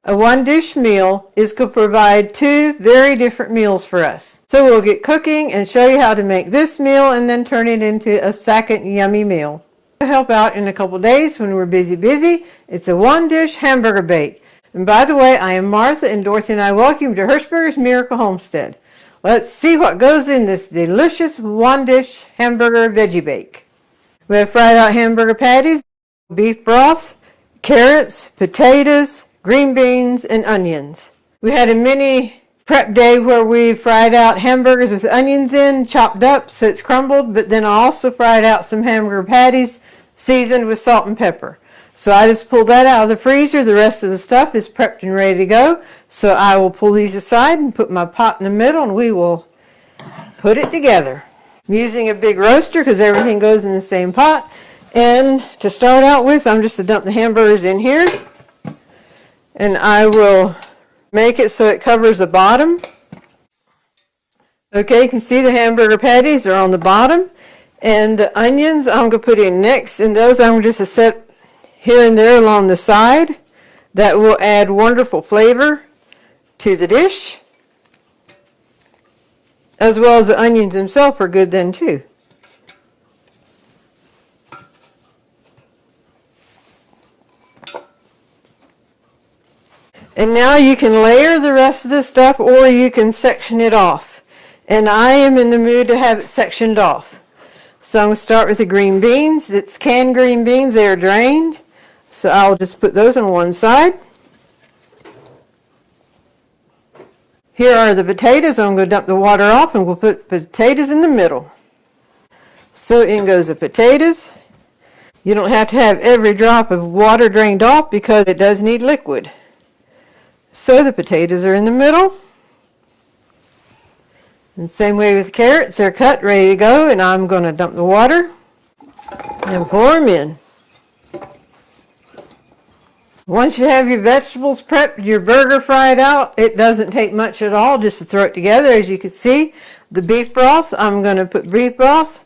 A one-dish meal is going to provide two very different meals for us. So we'll get cooking and show you how to make this meal and then turn it into a second yummy meal. To help out in a couple days when we're busy, it's a one-dish hamburger bake. And by the way, I am Martha, and Dorothy and I welcome you to Hershberger's Miracle Homestead. Let's see what goes in this delicious one-dish hamburger veggie bake. We have fried out hamburger patties, beef broth, carrots, potatoes, green beans, and onions. We had a mini prep day where we fried out hamburgers with onions in, chopped up so it's crumbled, but then I also fried out some hamburger patties seasoned with salt and pepper. So I just pulled that out of the freezer. The rest of the stuff is prepped and ready to go. So I will pull these aside and put my pot in the middle and we will put it together. I'm using a big roaster because everything goes in the same pot. And to start out with, I'm just going to dump the hamburgers in here. And I will make it so it covers the bottom. Okay, you can see the hamburger patties are on the bottom. And the onions I'm going to put in next. And those I'm just going to set here and there along the side. That will add wonderful flavor to the dish. As well as the onions themselves are good then too. And now you can layer the rest of the stuff or you can section it off. And I am in the mood to have it sectioned off. So I'm going to start with the green beans. It's canned green beans, they are drained. So I'll just put those on one side. Here are the potatoes. I'm going to dump the water off and we'll put potatoes in the middle. So in goes the potatoes. You don't have to have every drop of water drained off because it does need liquid. So the potatoes are in the middle. And same way with carrots, they're cut, ready to go, and I'm going to dump the water and pour them in. Once you have your vegetables prepped, your burger fried out, it doesn't take much at all just to throw it together. As you can see, the beef broth, I'm going to put beef broth.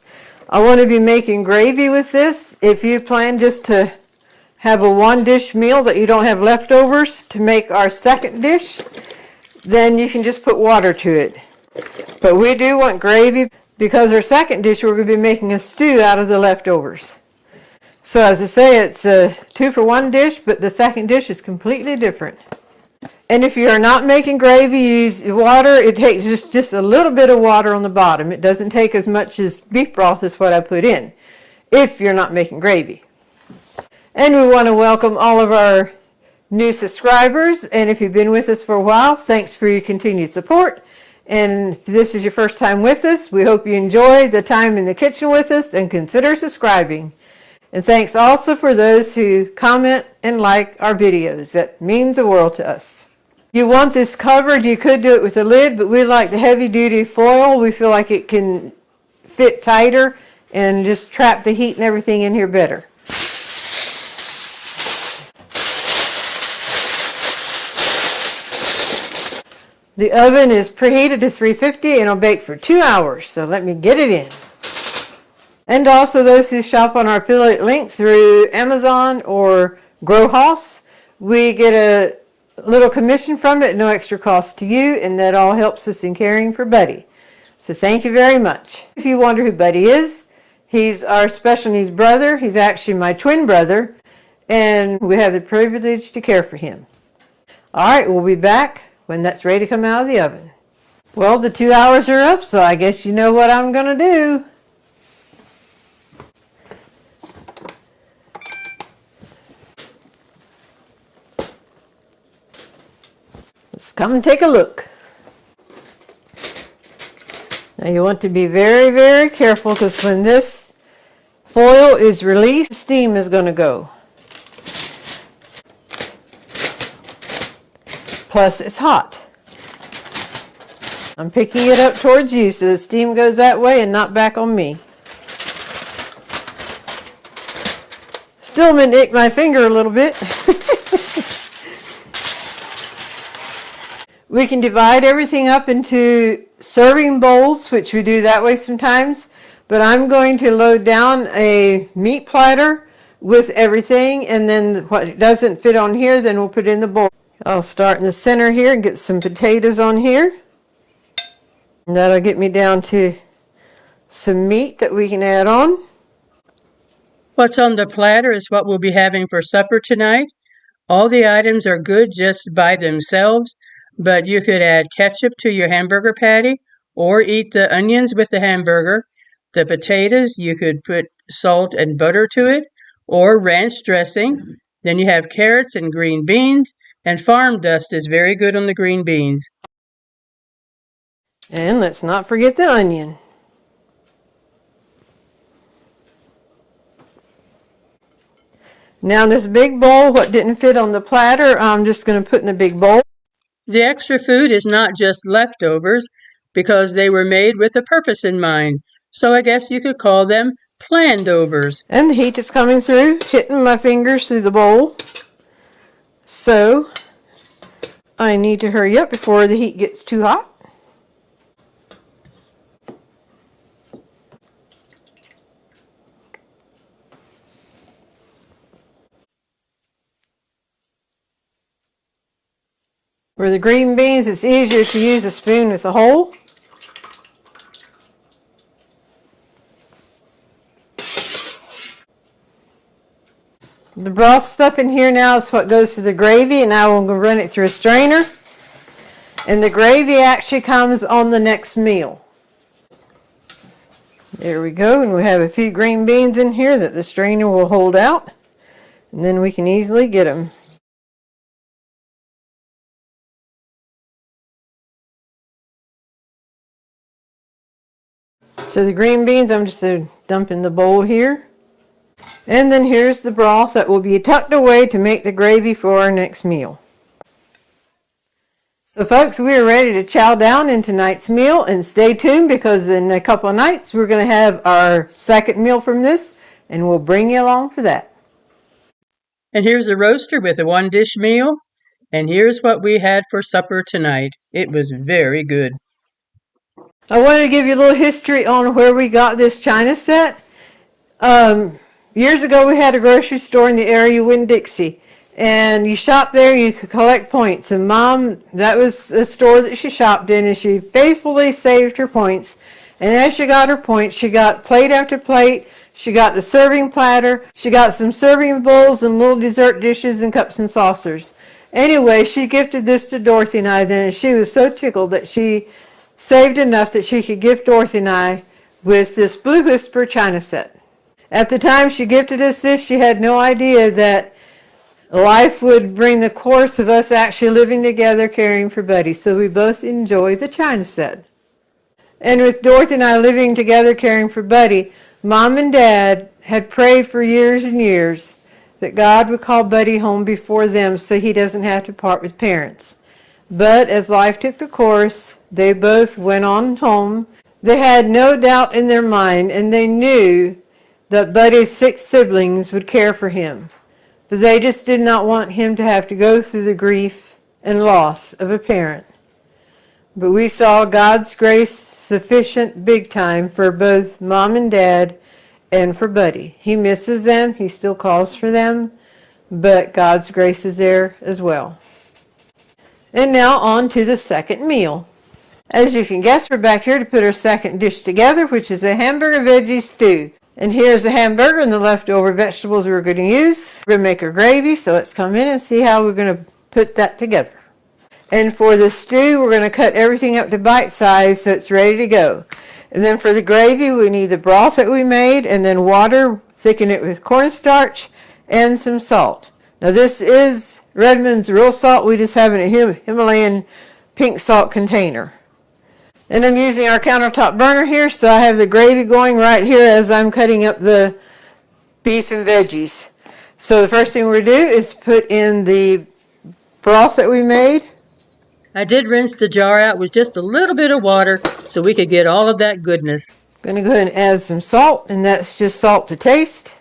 I want to be making gravy with this. If you plan just to have a one-dish meal that you don't have leftovers to make our second dish, then you can just put water to it. But we do want gravy because our second dish we're going to be making a stew out of the leftovers. So as I say, it's a 2-for-1 dish, but the second dish is completely different. And if you are not making gravy, you use water. It takes just a little bit of water on the bottom. It doesn't take as much as beef broth as what I put in, if you're not making gravy. And we want to welcome all of our new subscribers. And if you've been with us for a while, thanks for your continued support. And if this is your first time with us, we hope you enjoy the time in the kitchen with us and consider subscribing. And thanks also for those who comment and like our videos. That means the world to us. If you want this covered, you could do it with a lid, but we like the heavy-duty foil. We feel like it can fit tighter and just trap the heat and everything in here better. The oven is preheated to 350 and it'll bake for 2 hours. So let me get it in. And also those who shop on our affiliate link through Amazon or Grow House, we get a little commission from it, no extra cost to you, and that all helps us in caring for Buddy. So thank you very much. If you wonder who Buddy is, he's our special needs brother. He's actually my twin brother, and we have the privilege to care for him. All right, we'll be back when that's ready to come out of the oven. Well, the 2 hours are up, so I guess you know what I'm going to do. Let's come and take a look. Now you want to be very, very careful because when this foil is released, steam is going to go. Plus it's hot. I'm picking it up towards you so the steam goes that way and not back on me. Still may nick my finger a little bit. We can divide everything up into serving bowls, which we do that way sometimes, but I'm going to load down a meat platter with everything, and then what doesn't fit on here, then we'll put in the bowl. I'll start in the center here and get some potatoes on here. And that'll get me down to some meat that we can add on. What's on the platter is what we'll be having for supper tonight. All the items are good just by themselves, but you could add ketchup to your hamburger patty or eat the onions with the hamburger. The potatoes, you could put salt and butter to it or ranch dressing. Then you have carrots and green beans, and farm dust is very good on the green beans. And let's not forget the onion. Now this big bowl, what didn't fit on the platter, I'm just going to put in a big bowl. The extra food is not just leftovers because they were made with a purpose in mind. So I guess you could call them planned overs. And the heat is coming through, hitting my fingers through the bowl. So I need to hurry up before the heat gets too hot. For the green beans, it's easier to use a spoon with a hole. The broth stuff in here now is what goes to the gravy, and I will run it through a strainer. And the gravy actually comes on the next meal. There we go, and we have a few green beans in here that the strainer will hold out, and then we can easily get them. So the green beans, I'm just going to dump in the bowl here. And then here's the broth that will be tucked away to make the gravy for our next meal. So folks, we are ready to chow down in tonight's meal, and stay tuned because in a couple of nights we're going to have our second meal from this, and we'll bring you along for that. And here's a roaster with a one-dish meal. And here's what we had for supper tonight. It was very good. I wanted to give you a little history on where we got this china set. Years ago we had a grocery store in the area, Winn-Dixie, and you shop there, you could collect points. And Mom, that was the store that she shopped in, and she faithfully saved her points. And as she got her points, she got plate after plate. She got the serving platter. She got some serving bowls and little dessert dishes and cups and saucers. Anyway, she gifted this to Dorothy and I then, and she was so tickled that she saved enough that she could gift Dorothy and I with this Blue Whisper china set. At the time she gifted us this, she had no idea that life would bring the course of us actually living together, caring for Buddy. So we both enjoy the china set. And with Dorothy and I living together, caring for Buddy, Mom and Dad had prayed for years and years that God would call Buddy home before them so he doesn't have to part with parents. But as life took the course, they both went on home. They had no doubt in their mind, and they knew that Buddy's 6 siblings would care for him. But they just did not want him to have to go through the grief and loss of a parent. But we saw God's grace sufficient big time for both Mom and Dad and for Buddy. He misses them. He still calls for them. But God's grace is there as well. And now on to the second meal. As you can guess, we're back here to put our second dish together, which is a hamburger veggie stew. And here's the hamburger and the leftover vegetables we're going to use. We're going to make our gravy, so let's come in and see how we're going to put that together. And for the stew, we're going to cut everything up to bite size so it's ready to go. And then for the gravy, we need the broth that we made, and then water, thicken it with cornstarch, and some salt. Now this is Redmond's real salt. We just have it in a Himalayan pink salt container. And I'm using our countertop burner here, so I have the gravy going right here as I'm cutting up the beef and veggies. So the first thing we're going to do is put in the broth that we made. I did rinse the jar out with just a little bit of water so we could get all of that goodness. I'm going to go ahead and add some salt, and that's just salt to taste.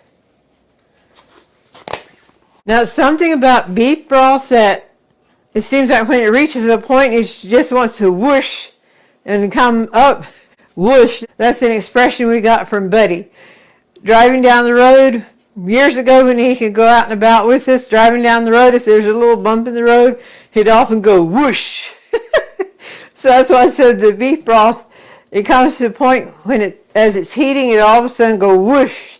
Now, something about beef broth that it seems like when it reaches a point, it just wants to whoosh and come up, whoosh. That's an expression we got from Buddy. Driving down the road, years ago when he could go out and about with us, driving down the road, if there's a little bump in the road, It'd often go whoosh. So that's why I said the beef broth, it comes to the point when as it's heating, it all of a sudden go whoosh.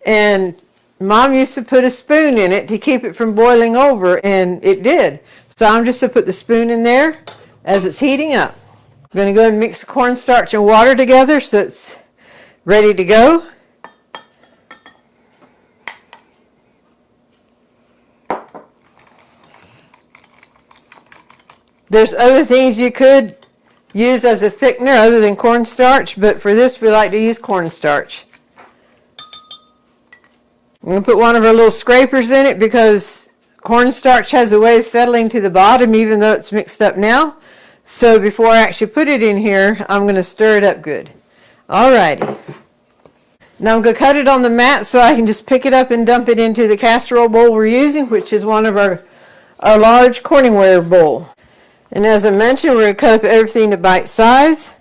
And Mom used to put a spoon in it to keep it from boiling over, and it did. So I'm just going to put the spoon in there as it's heating up. I'm going to go ahead and mix the cornstarch and water together so it's ready to go. There's other things you could use as a thickener other than cornstarch, but for this we like to use cornstarch. I'm going to put one of our little scrapers in it because cornstarch has a way of settling to the bottom even though it's mixed up now. So before I actually put it in here, I'm going to stir it up good. Alrighty. Now I'm going to cut it on the mat so I can just pick it up and dump it into the casserole bowl we're using, which is one of our large Corningware bowl. And as I mentioned, we're going to cut up everything to bite size.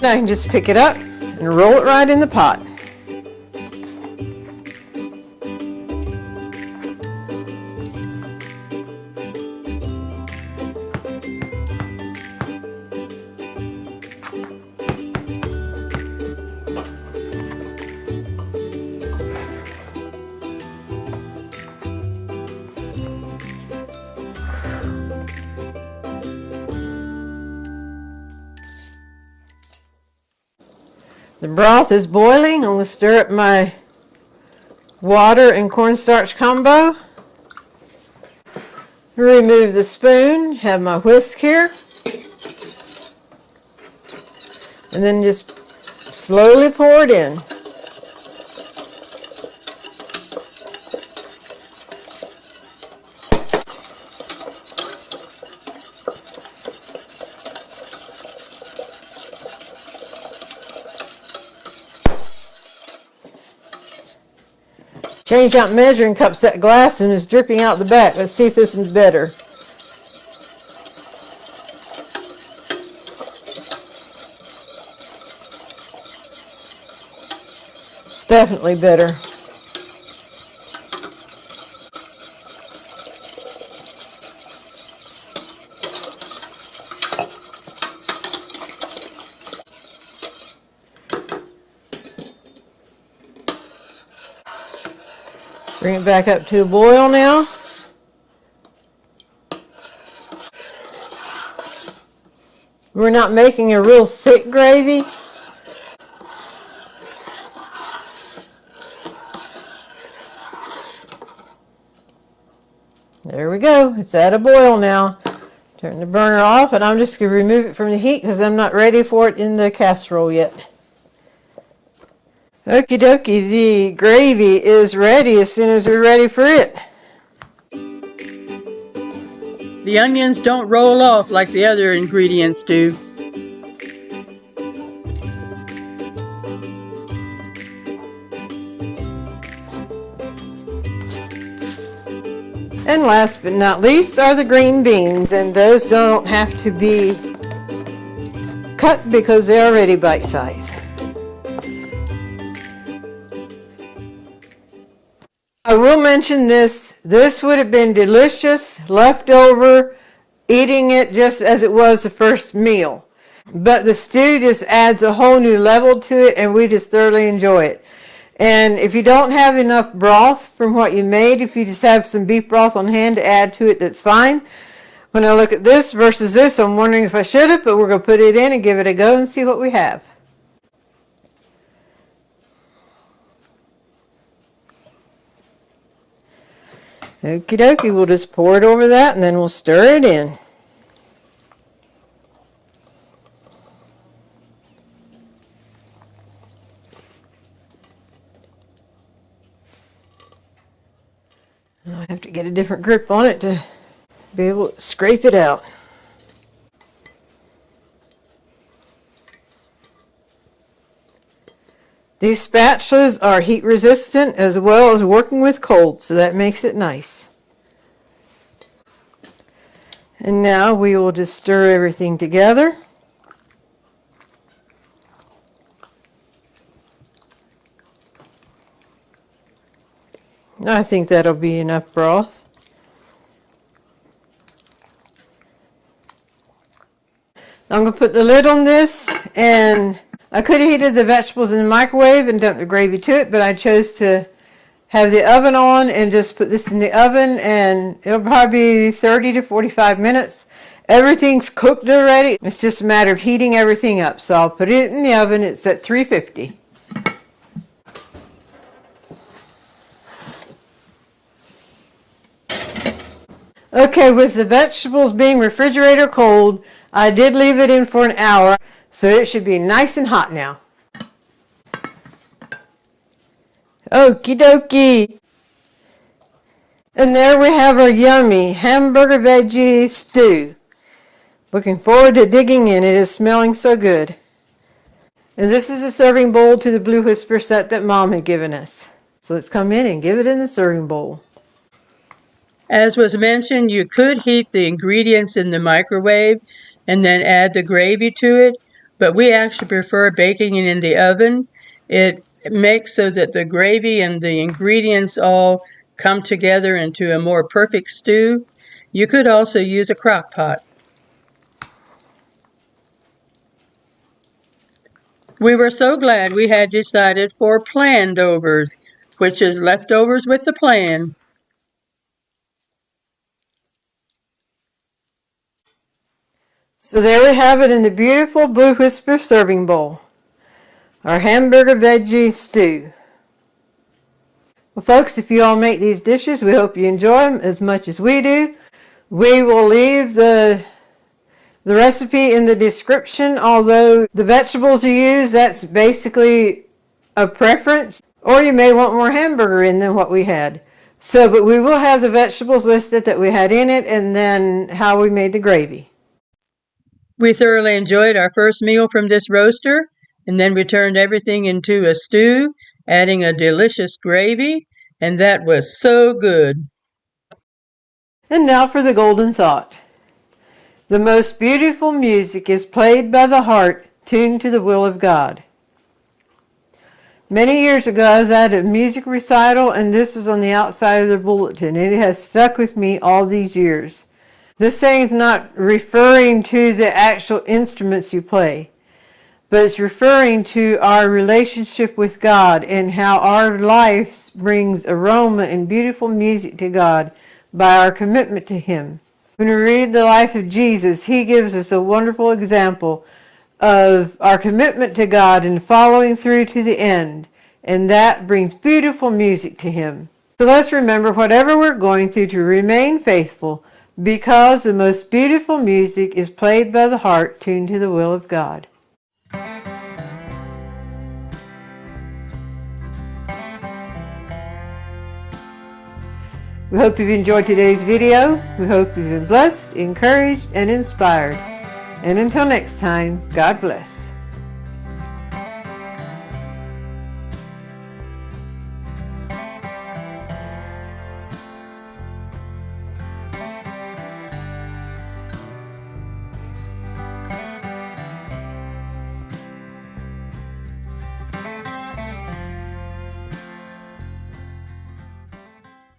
Now I can just pick it up and roll it right in the pot. The broth is boiling. I'm going to stir up my water and cornstarch combo. Remove the spoon, have my whisk here, and then just slowly pour it in. Change out measuring cups, that glass and it's dripping out the back. Let's see if this is better. It's definitely better. Bring it back up to a boil now. We're not making a real thick gravy. There we go. It's at a boil now. Turn the burner off, and I'm just going to remove it from the heat because I'm not ready for it in the casserole yet. Okie dokie, the gravy is ready as soon as we're ready for it. The onions don't roll off like the other ingredients do. And last but not least are the green beans, and those don't have to be cut because they're already bite-sized. I will mention this would have been delicious, left over, eating it just as it was the first meal. But the stew just adds a whole new level to it, and we just thoroughly enjoy it. And if you don't have enough broth from what you made, if you just have some beef broth on hand to add to it, that's fine. When I look at this versus this, I'm wondering if I should have, but we're going to put it in and give it a go and see what we have. Okie dokie, we'll just pour it over that and then we'll stir it in. I have to get a different grip on it to be able to scrape it out. These spatulas are heat resistant as well as working with cold, so that makes it nice. And now we will just stir everything together. I think that'll be enough broth. I'm going to put the lid on this, and I could have heated the vegetables in the microwave and dumped the gravy to it, but I chose to have the oven on and just put this in the oven, and it'll probably be 30 to 45 minutes. Everything's cooked already. It's just a matter of heating everything up. So I'll put it in the oven. It's at 350. Okay, with the vegetables being refrigerator cold, I did leave it in for an hour, so it should be nice and hot now. Okie dokie. And there we have our yummy hamburger veggie stew. Looking forward to digging in. It is smelling so good. And this is a serving bowl to the Blue Whisper set that Mom had given us. So let's come in and give it in the serving bowl. As was mentioned, you could heat the ingredients in the microwave and then add the gravy to it, but we actually prefer baking it in the oven. It makes so that the gravy and the ingredients all come together into a more perfect stew. You could also use a crock pot. We were so glad we had decided for plandovers, which is leftovers with the plan. So there we have it in the beautiful Blue Whisper serving bowl. Our hamburger veggie stew. Well, folks, if you all make these dishes, we hope you enjoy them as much as we do. We will leave the recipe in the description, although the vegetables you use, that's basically a preference, or you may want more hamburger in than what we had. So, but we will have the vegetables listed that we had in it and then how we made the gravy. We thoroughly enjoyed our first meal from this roaster, and then we turned everything into a stew, adding a delicious gravy, and that was so good. And now for the golden thought. The most beautiful music is played by the heart, tuned to the will of God. Many years ago, I was at a music recital, and this was on the outside of the bulletin. It has stuck with me all these years. This saying is not referring to the actual instruments you play, but it's referring to our relationship with God and how our life brings aroma and beautiful music to God by our commitment to Him. When we read the life of Jesus, He gives us a wonderful example of our commitment to God and following through to the end, and that brings beautiful music to Him. So let's remember, whatever we're going through, to remain faithful, because the most beautiful music is played by the heart tuned to the will of God. We hope you've enjoyed today's video. We hope you've been blessed, encouraged, and inspired. And until next time, God bless.